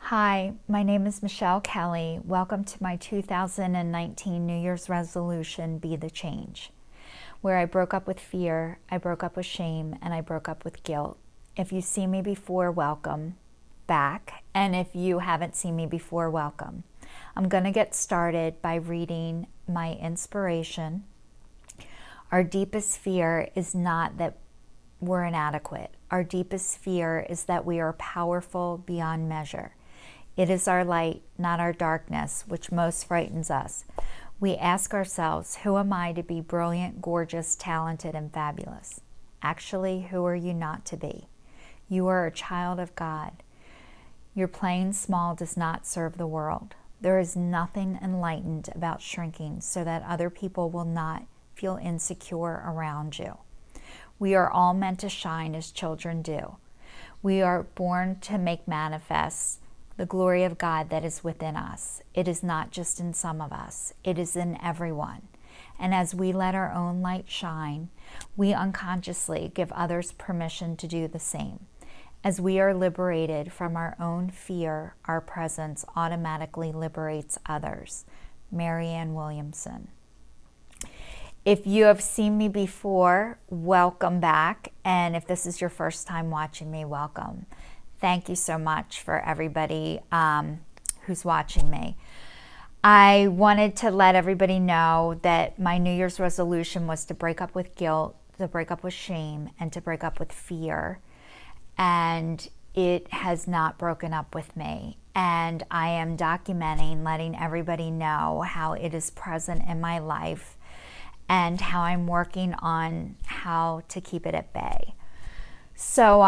Hi, my name is Michelle Kelly. Welcome to my 2019 New Year's resolution, Be the Change, where I broke up with fear, I broke up with shame, and I broke up with guilt. If you've seen me before, welcome back. And if you haven't seen me before, welcome. I'm going to get started by reading my inspiration. Our deepest fear is not that we're inadequate. Our deepest fear is that we are powerful beyond measure. It is our light, not our darkness, which most frightens us. We ask ourselves, who am I to be brilliant, gorgeous, talented, and fabulous? Actually, who are you not to be? You are a child of God. Your playing small does not serve the world. There is nothing enlightened about shrinking so that other people will not feel insecure around you. We are all meant to shine as children do. We are born to make manifest the glory of God that is within us. It is not just in some of us, it is in everyone. And as we let our own light shine, we unconsciously give others permission to do the same. As we are liberated from our own fear, our presence automatically liberates others. Marianne Williamson. If you have seen me before, welcome back. And if this is your first time watching me, welcome. Thank you so much for everybody who's watching me. I wanted to let everybody know that my New Year's resolution was to break up with guilt, to break up with shame, and to break up with fear. And it has not broken up with me. And I am documenting, letting everybody know how it is present in my life and how I'm working on how to keep it at bay. So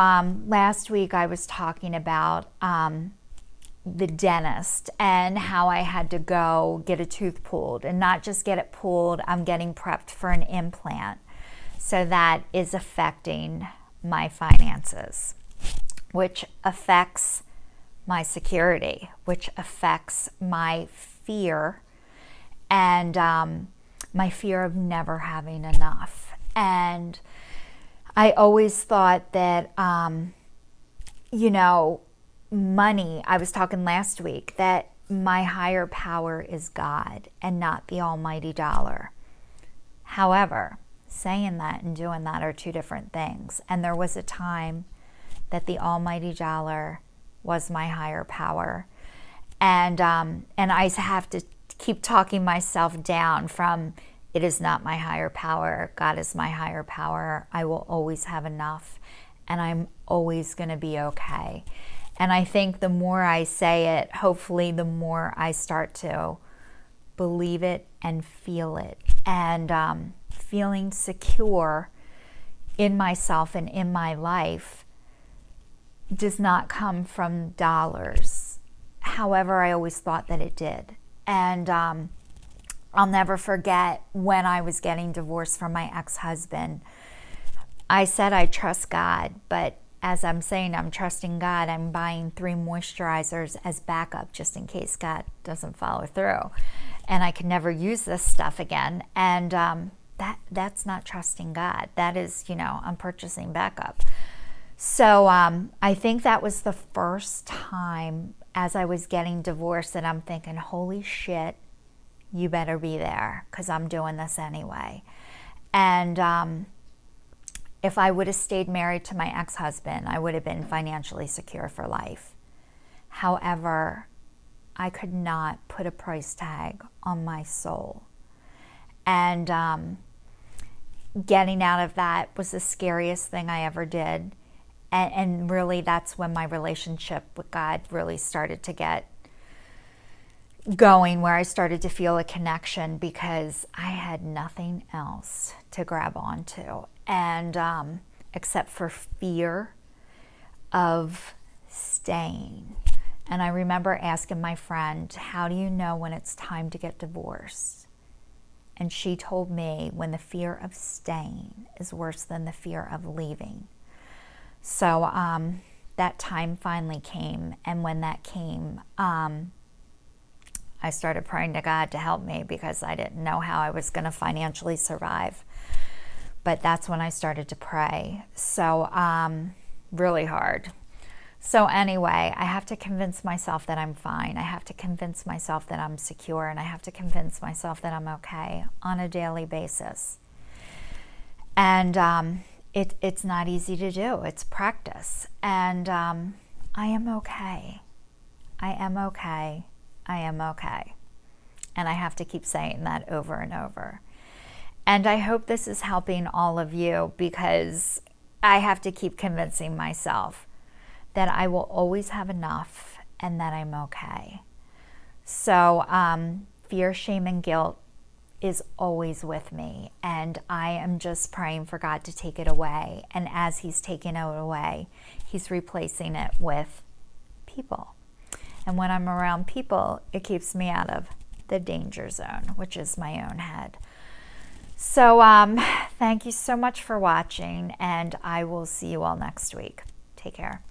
last week I was talking about the dentist and how I had to go get a tooth pulled, and not just get it pulled, I'm getting prepped for an implant. So that is affecting my finances, which affects my security, which affects my fear and my fear of never having enough. And I always thought that, money, I was talking last week, that my higher power is God and not the almighty dollar. However, saying that and doing that are two different things. And there was a time that the almighty dollar was my higher power. And I have to keep talking myself down from, it is not my higher power. God is my higher power. I will always have enough, and I'm always going to be okay. And I think the more I say it, hopefully the more I start to believe it and feel it. And feeling secure in myself and in my life does not come from dollars. However, I always thought that it did. And I'll never forget when I was getting divorced from my ex-husband. I said I trust God, but as I'm saying I'm trusting God, I'm buying 3 moisturizers as backup just in case God doesn't follow through. And I can never use this stuff again. And that's not trusting God. That is, I'm purchasing backup. So I think that was the first time as I was getting divorced that I'm thinking, holy shit, you better be there because I'm doing this anyway. And if I would have stayed married to my ex-husband, I would have been financially secure for life. However, I could not put a price tag on my soul. And getting out of that was the scariest thing I ever did. And really, that's when my relationship with God really started to get going, where I started to feel a connection because I had nothing else to grab onto, and except for fear of staying. And I remember asking my friend, how do you know when it's time to get divorced? And she told me, when the fear of staying is worse than the fear of leaving. So that time finally came, and when that came, I started praying to God to help me because I didn't know how I was going to financially survive. But that's when I started to pray. So really hard. So anyway, I have to convince myself that I'm fine. I have to convince myself that I'm secure, and I have to convince myself that I'm okay on a daily basis. And it's not easy to do. It's practice. And I am okay. I am okay. I am okay. And I have to keep saying that over and over. And I hope this is helping all of you, because I have to keep convincing myself that I will always have enough and that I'm okay. So fear, shame, and guilt is always with me, and I am just praying for God to take it away. And as He's taking it away, He's replacing it with people. And when I'm around people, it keeps me out of the danger zone, which is my own head. So thank you so much for watching, and I will see you all next week. Take care.